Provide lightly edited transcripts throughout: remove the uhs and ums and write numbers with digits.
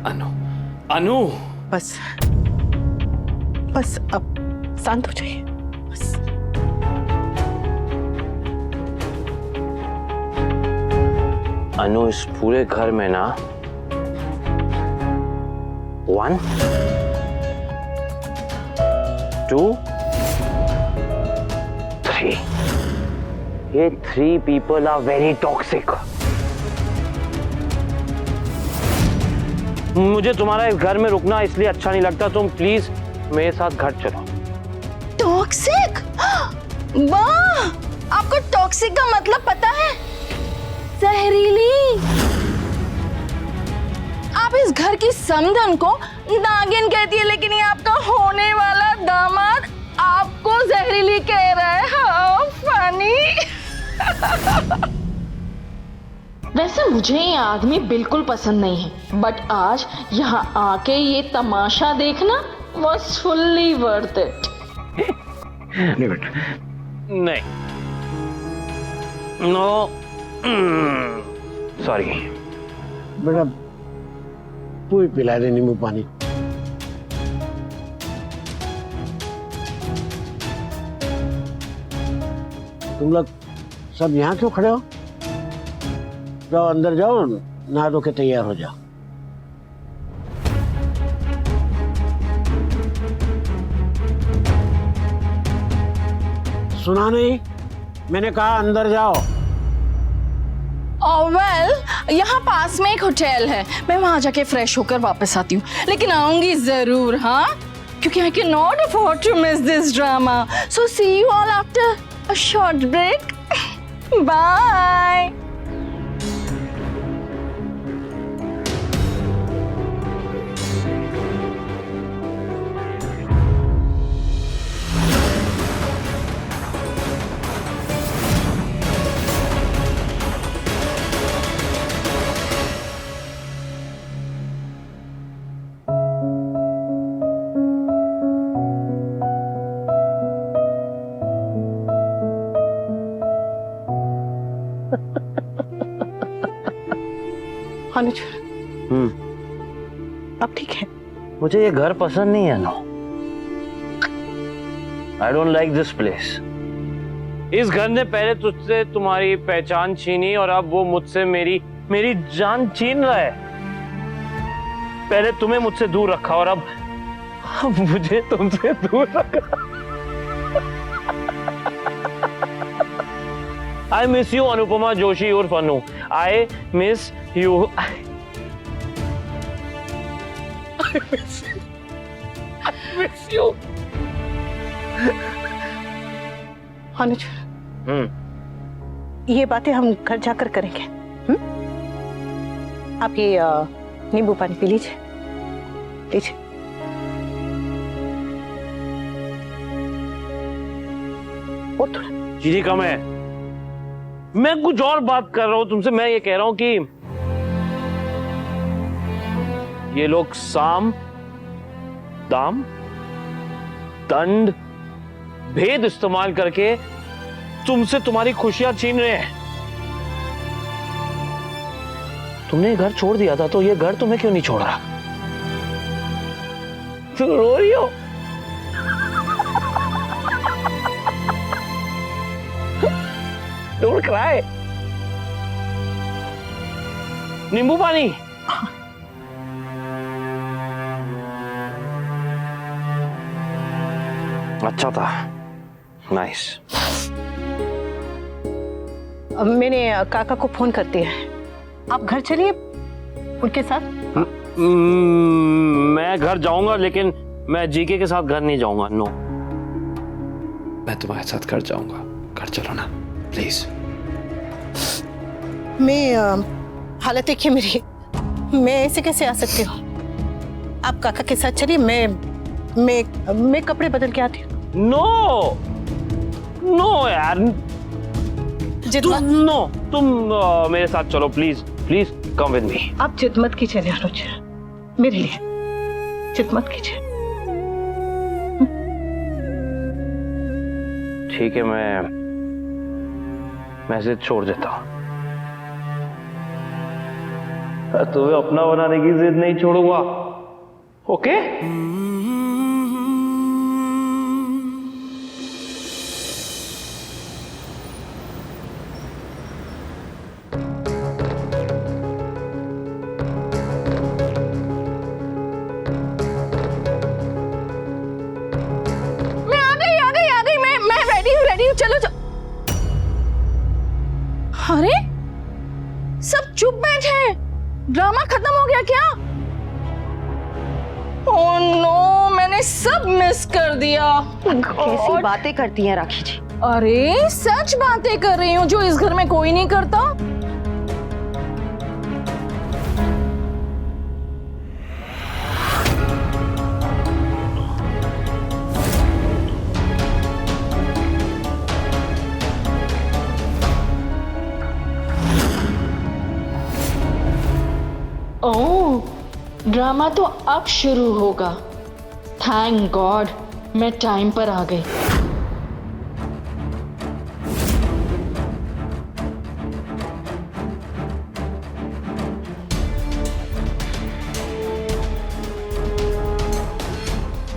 अनु, अनु, बस बस अब शांत हो जाइए बस। अनु, इस पूरे घर में ना 1 2 3 ये 3 people are very toxic। मुझे तुम्हारा इस घर में रुकना इसलिए अच्छा नहीं लगता। तुम प्लीज मेरे साथ घर चलो। टॉक्सिक? वाह, आपको टॉक्सिक का मतलब पता है? जहरीली। आप इस घर की समधन को नागिन कहती है, लेकिन ये आपका होने वाला दामाद आपको जहरीली कह रहा है। How funny. वैसे मुझे ये आदमी बिल्कुल पसंद नहीं है, बट आज यहाँ आके ये तमाशा देखना was fully worth it। नहीं बेटा, नहीं, नो, सॉरी बेटा तू ही पिला दे नींबू पानी। तुम लोग सब यहाँ क्यों खड़े हो? जाओ अंदर जाओ, नहा धो के तैयार हो जाओ। सुना नहीं? मैंने कहा अंदर जाओ। वेल, यहाँ पास में एक होटल है, मैं वहां जाके फ्रेश होकर वापस आती हूँ, लेकिन आऊंगी जरूर। हाँ, क्योंकि I cannot afford to miss this drama. So see you all after a short break. Bye. अनुज, अब ठीक है? मुझे ये घर पसंद नहीं है ना। I don't like this place. इस घर ने पहले तुझसे तुम्हारी पहचान छीनी और अब वो मुझसे मेरी जान छीन रहा है। पहले तुम्हें मुझसे दूर रखा और अब मुझे तुमसे दूर रखा। I miss you, Anupama Joshi उर्फ अनु। I miss you. I miss you. अनुज, ये बातें हम घर जाकर करेंगे। आप ये नींबू पानी पी लीजिए, लीजिए। और थोड़ा चीनी कम है। मैं कुछ और बात कर रहा हूं तुमसे। मैं ये कह रहा हूं कि ये लोग साम, दाम, दंड, भेद इस्तेमाल करके तुमसे तुम्हारी खुशियां छीन रहे हैं। तुमने घर छोड़ दिया था, तो ये घर तुम्हें क्यों नहीं छोड़ रहा? तुम रो रही हो? Don't cry. नींबू पानी। अच्छा था, नाइस। अब मैंने काका को फोन कर दिया है, आप घर चलिए उनके साथ। मैं घर जाऊंगा, लेकिन मैं जीके के साथ घर नहीं जाऊंगा। नो, मैं तुम्हारे साथ घर जाऊंगा। घर चलो ना प्लीज। मैं हालत देखिए मेरी, मैं ऐसे कैसे आ सकती हूँ? आप काका के साथ चलिए, मैं कपड़े बदल के आती हूँ। नो नो यार, तुम मेरे साथ चलो please. Please come with me. आप जिद मत कीजिए अनुज, मेरे लिए जिद मत कीजिए। ठीक है, मैं जिद छोड़ देता हूँ। तुम्हें अपना बनाने की जिद नहीं छोड़ूंगा, ओके? मैं रेडी हूँ, चलो। अरे सब चुप बैठे हैं, ड्रामा खत्म हो गया क्या? ओह नो, मैंने सब मिस कर दिया। कैसी बातें करती हैं राखी जी। अरे सच बातें कर रही हूँ, जो इस घर में कोई नहीं करता। ओह, ड्रामा तो अब शुरू होगा। थैंक गॉड मैं टाइम पर आ गई।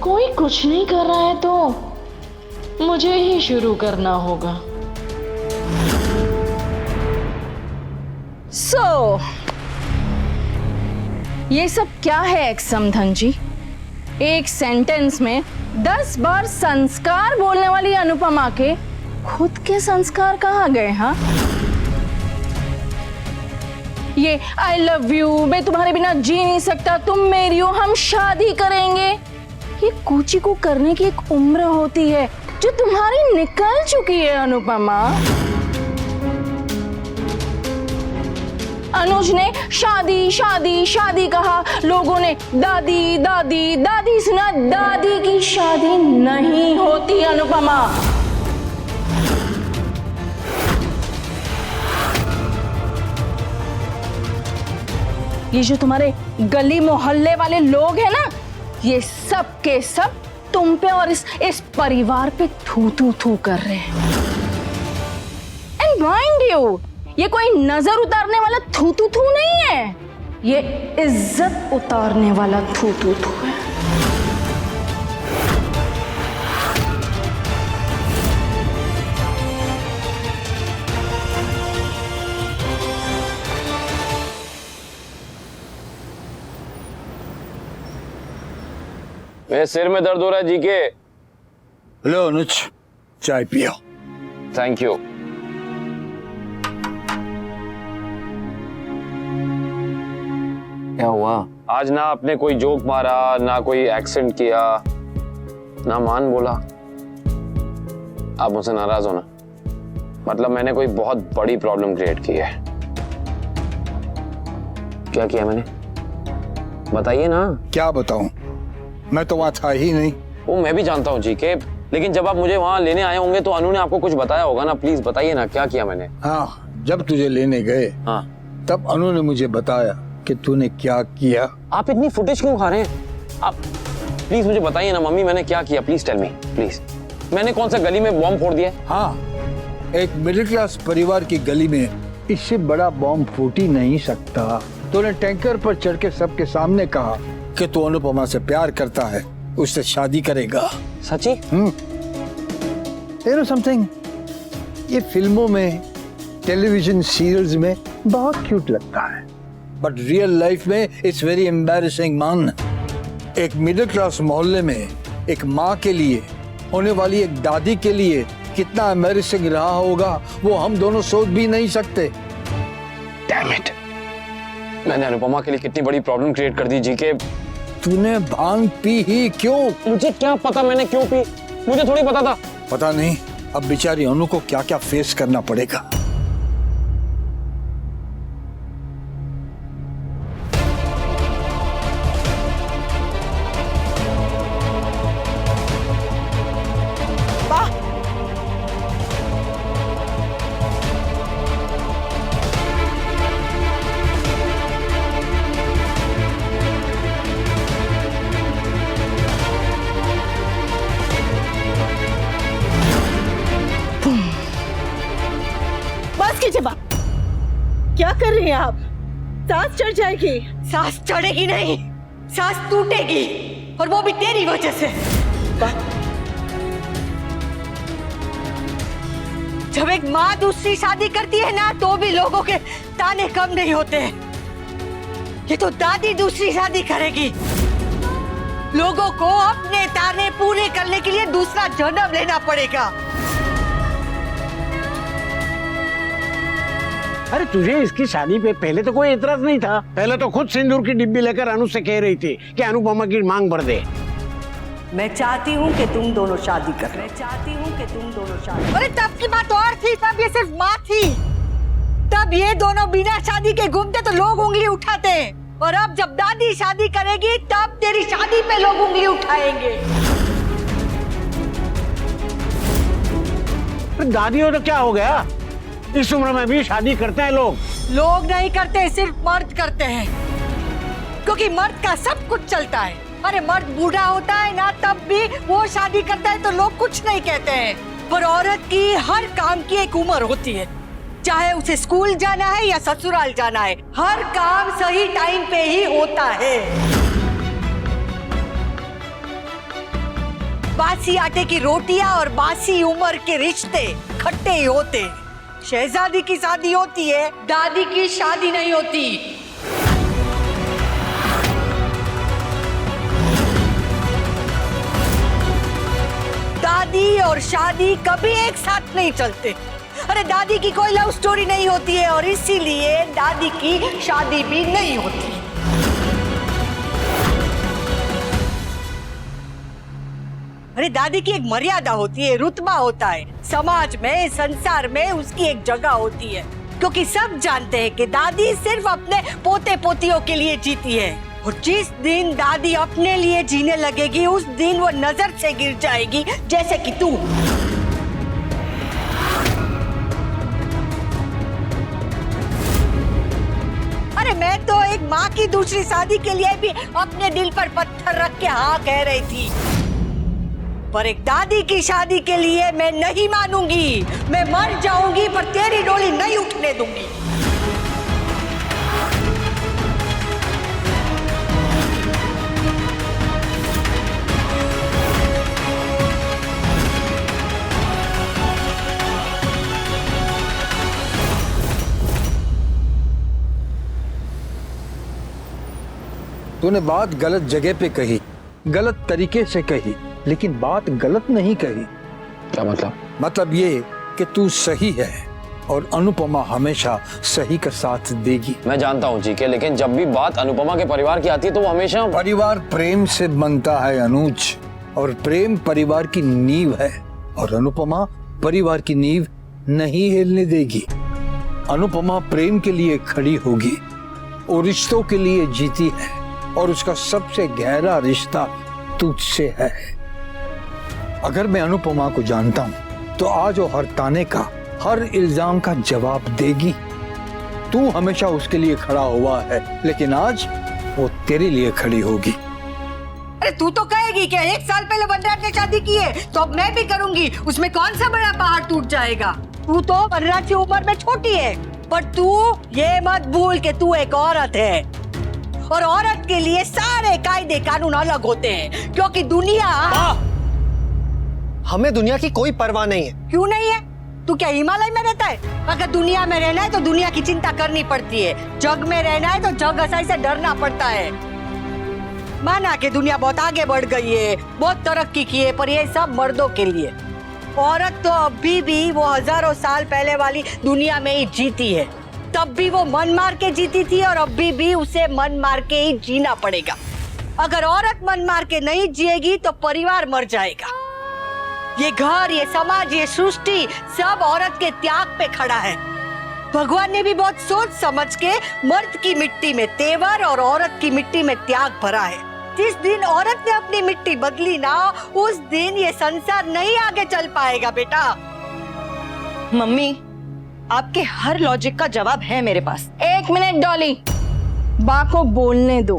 कोई कुछ नहीं कर रहा है तो मुझे ही शुरू करना होगा। सो ये सब क्या है समधन जी? एक सेंटेंस में 10 बार संस्कार बोलने वाली अनुपमा के खुद के संस्कार कहाँ गए? हाँ, ये आई लव यू, मैं तुम्हारे बिना जी नहीं सकता, तुम मेरी हो, हम शादी करेंगे, ये कूची को करने की एक उम्र होती है जो तुम्हारी निकल चुकी है अनुपमा। अनुज ने शादी शादी शादी कहा, लोगों ने दादी दादी दादी सुना। दादी की शादी नहीं होती अनुपमा। ये जो तुम्हारे गली मोहल्ले वाले लोग हैं ना, ये सब के सब तुम पे और इस परिवार पे थू थू थू कर रहे हैं। एंड माइंड यू, ये कोई नजर उतारने वाला थू थू थू नहीं है, ये इज्जत उतारने वाला थू थू थू है। मेरे सिर में दर्द हो रहा है जी के। लो अनुज, चाय पियो। Thank you. क्या हुआ? आज ना आपने कोई जोक मारा, ना कोई एक्सेंट किया, ना मान बोला। आप मुझसे नाराज हो ना? मतलब मैंने कोई बहुत बड़ी प्रॉब्लम क्रिएट की है। क्या किया मैंने? बताइए ना। क्या बताऊं, मैं तो वहां था ही नहीं। वो मैं भी जानता हूँ जी के, लेकिन जब आप मुझे वहां लेने आए होंगे तो अनु ने आपको कुछ बताया होगा ना। प्लीज बताइए ना, क्या किया मैंने? हाँ, जब तुझे लेने गए हाँ, तब अनु ने मुझे बताया कि तूने क्या किया। आप इतनी फुटेज क्यों खा रहे हैं? आप प्लीज मुझे बताइए ना मम्मी, मैंने क्या किया? Please tell me please. मैंने कौन सा गली में बॉम्ब फोड़ दिया? हाँ, एक मिडिल क्लास परिवार की गली में इससे बड़ा बॉम्ब फूट ही नहीं सकता। तूने टैंकर पर चढ़ के सबके सामने कहा कि तू अनुपमा से प्यार करता है, उससे शादी करेगा। सच्ची? You know something? ये फिल्मों में, टेलीविजन सीरियल्स में बहुत क्यूट लगता है, बट रियल लाइफ में इट्स वेरी एम्बैरेसिंग मान। एक मिडिल क्लास मोहल्ले में एक माँ के लिए, होने वाली एक दादी के लिए कितना एम्बैरेसिंग रहा होगा वो हम दोनों सोच भी नहीं सकते। Damn it! मैंने अनुपमा के लिए कितनी बड़ी प्रॉब्लम क्रिएट कर दी जी के। तूने भांग पी ही क्यों? मुझे क्या पता मैंने क्यों पी, मुझे थोड़ी पता था। पता नहीं अब बेचारी अनु को क्या क्या फेस करना पड़ेगा। बस कीजिए बा, क्या कर रही हैं आप? सांस चढ़ जाएगी। सांस चढ़ेगी नहीं, सांस टूटेगी, और वो भी तेरी वजह से। जब एक माँ दूसरी शादी करती है ना, तो भी लोगों के ताने कम नहीं होते। ये तो दादी दूसरी शादी करेगी। लोगों को अपने ताने पूरे करने के लिए दूसरा जन्म लेना पड़ेगा। अरे तुझे इसकी शादी पे पहले तो कोई एतराज नहीं था। पहले तो खुद सिंदूर की डिब्बी लेकर अनु से कह रही थी कि अनुपमा की मांग भर दे। मैं चाहती हूँ कि तुम दोनों शादी कर। मैं चाहती हूँ कि तुम दोनों शादी। अरे तब की बात और थी, तब ये सिर्फ माँ थी। तब ये दोनों बिना शादी के घूमते तो लोग उंगली उठाते, और अब जब दादी शादी करेगी तब तेरी शादी पे लोग उंगली उठाएंगे। दादी हो तो क्या हो गया, इस उम्र में भी शादी करते हैं लोग। लोग नहीं करते, सिर्फ मर्द करते हैं, क्योंकि मर्द का सब कुछ चलता है। अरे मर्द बूढ़ा होता है ना, तब भी वो शादी करता है तो लोग कुछ नहीं कहते हैं। पर औरत की हर काम की एक उम्र होती है, चाहे उसे स्कूल जाना है या ससुराल जाना है, हर काम सही टाइम पे ही होता है। बासी आटे की रोटियां और बासी उम्र के रिश्ते खट्टे ही होते हैं। शहजादी की शादी होती है, दादी की शादी नहीं होती। दादी और शादी कभी एक साथ नहीं चलते। अरे दादी की कोई लव स्टोरी नहीं होती है, और इसीलिए दादी की शादी भी नहीं होती। अरे दादी की एक मर्यादा होती है, रुतबा होता है, समाज में, संसार में उसकी एक जगह होती है। क्योंकि सब जानते हैं कि दादी सिर्फ अपने पोते पोतियों के लिए जीती है, और जिस दिन दादी अपने लिए जीने लगेगी उस दिन वो नजर से गिर जाएगी, जैसे कि तू। अरे मैं तो एक माँ की दूसरी शादी के लिए भी अपने दिल पर पत्थर रख के हाँ कह रही थी, पर एक दादी की शादी के लिए मैं नहीं मानूंगी। मैं मर जाऊंगी पर तेरी डोली नहीं उठने दूंगी। तूने बात गलत जगह पे कही, गलत तरीके से कही, लेकिन बात गलत नहीं कही। क्या मतलब? मतलब ये कि तू सही है और अनुपमा हमेशा सही का साथ देगी। मैं जानता हूँ जीके, लेकिन जब भी बात अनुपमा के परिवार की आती है तो वो हमेशा परिवार प्रेम से बनता है अनुज, और प्रेम परिवार की नींव है, और अनुपमा परिवार की नींव नहीं हिलने देगी। अनुपमा प्रेम के लिए खड़ी होगी और रिश्तों के लिए जीती है, और उसका सबसे गहरा रिश्ता तुझसे है। अगर मैं अनुपमा को जानता हूं तो आज वो हर ताने का, हर इल्जाम का जवाब देगी। तू हमेशा उसके लिए खड़ा हुआ है, लेकिन आज वो तेरे लिए खड़ी होगी। अरे तू तो कहेगी कि 1 साल पहले वनराज ने शादी की है तो अब मैं भी करूंगी, उसमें कौन सा बड़ा पहाड़ टूट जाएगा। तू तो वनराज की उम्र में छोटी है, पर तू ये मत भूल कि तू एक औरत है, और औरत के लिए सारे कायदे कानून अलग होते हैं, क्योंकि दुनिया। हमें दुनिया की कोई परवाह नहीं है। क्यों नहीं है? तू क्या हिमालय में रहता है? अगर दुनिया में रहना है तो दुनिया की चिंता करनी पड़ती है, जग में रहना है तो जग असाई से डरना पड़ता है। माना कि दुनिया बहुत आगे बढ़ गई है, बहुत तरक्की की है, पर ये सब मर्दों के लिए। औरत तो अभी भी वो हजारों साल पहले वाली दुनिया में ही जीती है। तब भी वो मन मार के जीती थी, और अभी भी उसे मन मार के ही जीना पड़ेगा। अगर औरत मन मार के नहीं जिएगी तो परिवार मर जाएगा। ये घर, ये समाज, ये सृष्टि सब औरत के त्याग पे खड़ा है। भगवान ने भी बहुत सोच समझ के मर्द की मिट्टी में तेवर और औरत की मिट्टी में त्याग भरा है। जिस दिन औरत ने अपनी मिट्टी बदली ना, उस दिन ये संसार नहीं आगे चल पाएगा बेटा। मम्मी, आपके हर लॉजिक का जवाब है मेरे पास। 1 मिनट डॉली, बा को बोलने दो।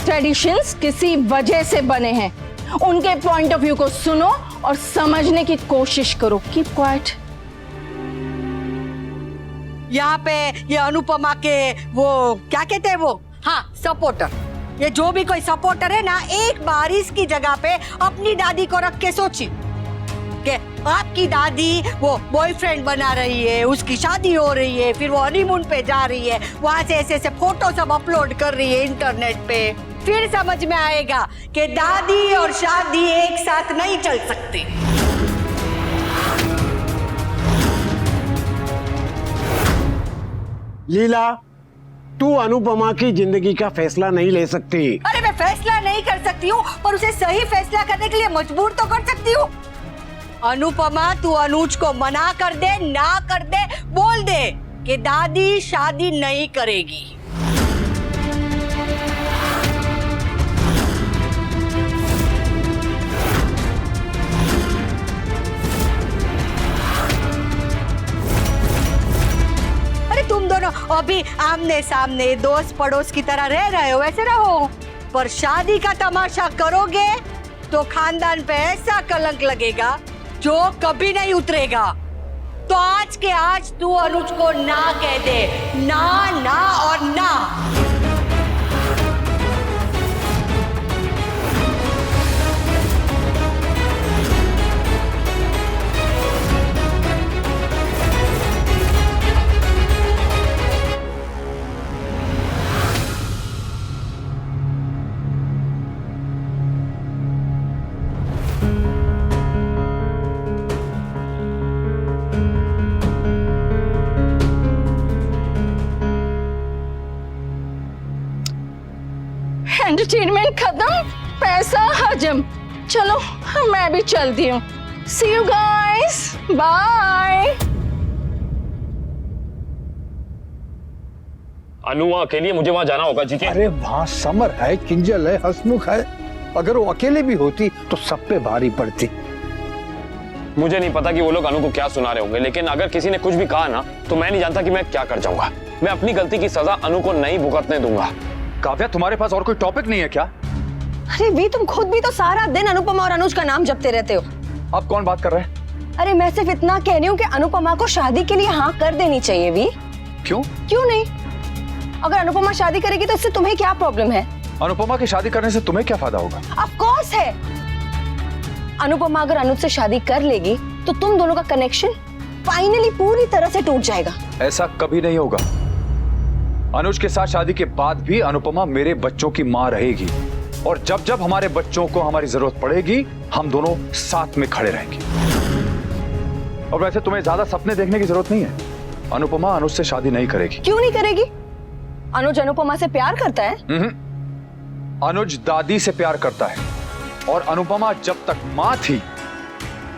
ट्रेडिशंस किसी वजह से बने हैं, उनके पॉइंट ऑफ व्यू को सुनो और समझने की कोशिश करो। Keep quiet. यहाँ पे ये अनुपमा के वो क्या कहते हैं वो, हाँ सपोर्टर, ये जो भी कोई सपोर्टर है ना, एक बार इसकी जगह पे अपनी दादी को रख के सोची कि आपकी दादी वो बॉयफ्रेंड बना रही है, उसकी शादी हो रही है, फिर वो हनीमून पे जा रही है, वहां से ऐसे ऐसे फोटो सब अपलोड कर रही है इंटरनेट पे, फिर समझ में आएगा कि दादी और शादी एक साथ नहीं चल सकती। लीला, तू अनुपमा की जिंदगी का फैसला नहीं ले सकती। अरे मैं फैसला नहीं कर सकती हूँ, पर उसे सही फैसला करने के लिए मजबूर तो कर सकती हूँ। अनुपमा, तू अनुज को मना कर दे, ना कर दे, बोल दे कि दादी शादी नहीं करेगी। तुम दोनों अभी आमने सामने दोस्त पड़ोस की तरह रह रहे हो, वैसे रहो, पर शादी का तमाशा करोगे तो खानदान पे ऐसा कलंक लगेगा जो कभी नहीं उतरेगा। तो आज के आज तू अनुज को ना कह दे, ना ना और ना। एंटरटेनमेंट खत्म, पैसा हजम। चलो मैं भी चलती हूँ। See you guys, bye। अनु वहाँ अकेली है, मुझे वहाँ जाना होगा जी के। अरे वहाँ समर है, किंजल है, हसमुख है, अगर वो अकेले भी होती तो सब पे भारी पड़ती। मुझे नहीं पता कि वो लोग अनु को क्या सुना रहे होंगे, लेकिन अगर किसी ने कुछ भी कहा ना तो मैं नहीं जानता कि मैं क्या कर जाऊंगा। मैं अपनी गलती की सजा अनु को नहीं भुगतने दूंगा। काव्या, तुम्हारे पास और कोई टॉपिक नहीं है क्या? अरे वी, तुम खुद भी तो सारा दिन अनुपमा और अनुज का नाम जपते रहते हो। अब कौन बात कर रहा है? अरे मैं सिर्फ इतना कह रही हूँ कि अनुपमा को शादी के लिए हाँ कर देनी चाहिए वी। क्यों? क्यों नहीं? अगर अनुपमा शादी करेगी तो इससे तुम्हें क्या प्रॉब्लम है? अनुपमा की शादी करने से तुम्हें क्या फायदा होगा? ऑफ कोर्स है। अनुपमा अगर अनुज से शादी कर लेगी तो तुम दोनों का कनेक्शन फाइनली पूरी तरह से टूट जाएगा। ऐसा कभी नहीं होगा। अनुज के साथ शादी के बाद भी अनुपमा मेरे बच्चों की माँ रहेगी, और जब जब हमारे बच्चों को हमारी जरूरत पड़ेगी हम दोनों साथ में खड़े रहेंगे। और वैसे तुम्हें ज्यादा सपने देखने की जरूरत नहीं है। अनुपमा अनुज से शादी नहीं करेगी। क्यों नहीं करेगी? अनुज अनुपमा से प्यार करता है। अनुज दादी से प्यार करता है, और अनुपमा जब तक माँ थी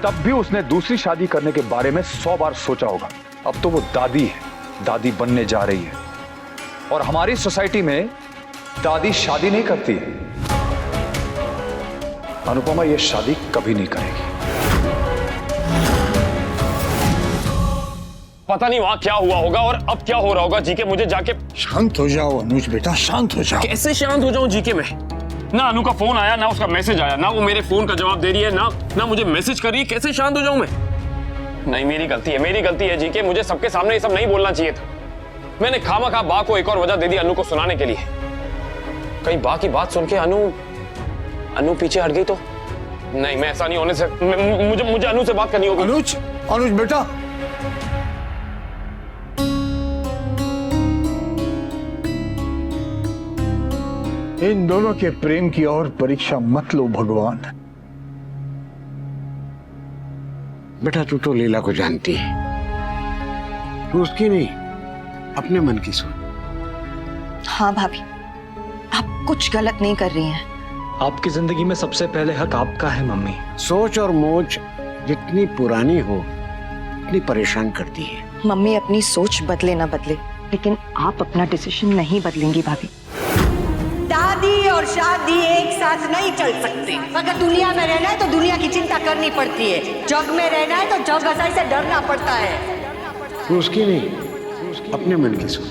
तब भी उसने दूसरी शादी करने के बारे में 100 बार सोचा होगा। अब तो वो दादी है, दादी बनने जा रही है, और हमारी सोसाइटी में दादी शादी नहीं करती है। अनुपमा ये शादी कभी नहीं करेगी। पता नहीं वहाँ क्या हुआ होगा और अब क्या हो रहा होगा जी के। मुझे जाके शांत हो जाओ अनुज बेटा, शांत हो जाओ। कैसे शांत हो जाऊं जी के? मैं ना अनु का फोन आया, ना उसका मैसेज आया, ना वो मेरे फोन का जवाब दे रही है, ना मुझे मैसेज कर रही है। कैसे शांत हो जाऊं मैं? नहीं, मेरी गलती है जी के। मुझे सबके सामने ये सब नहीं बोलना चाहिए था। मैंने खामखा बा को एक और वजह दे दी अनु को सुनाने के लिए। कहीं बा की बात सुन के अनु पीछे हट गई तो? नहीं, मैं ऐसा नहीं होने से मुझे अनु से बात करनी होगी। अनुज बेटा, इन दोनों के प्रेम की और परीक्षा मत लो भगवान। बेटा तू तो लीला को जानती है, तू उसकी नहीं अपने मन की सुन। हाँ भाभी, आप कुछ गलत नहीं कर रही हैं। आपकी जिंदगी में सबसे पहले हक आपका है मम्मी। सोच और मोच जितनी पुरानी हो उतनी परेशान करती है। मम्मी अपनी सोच बदले ना बदले, लेकिन आप अपना डिसीजन नहीं बदलेंगी भाभी। दादी और शादी एक साथ नहीं चल सकती। अगर दुनिया में रहना है तो दुनिया की चिंता करनी पड़ती है, जग में रहना है तो जग हसाई से डरना पड़ता है। तू उसकी नहीं अपने मन की सुन।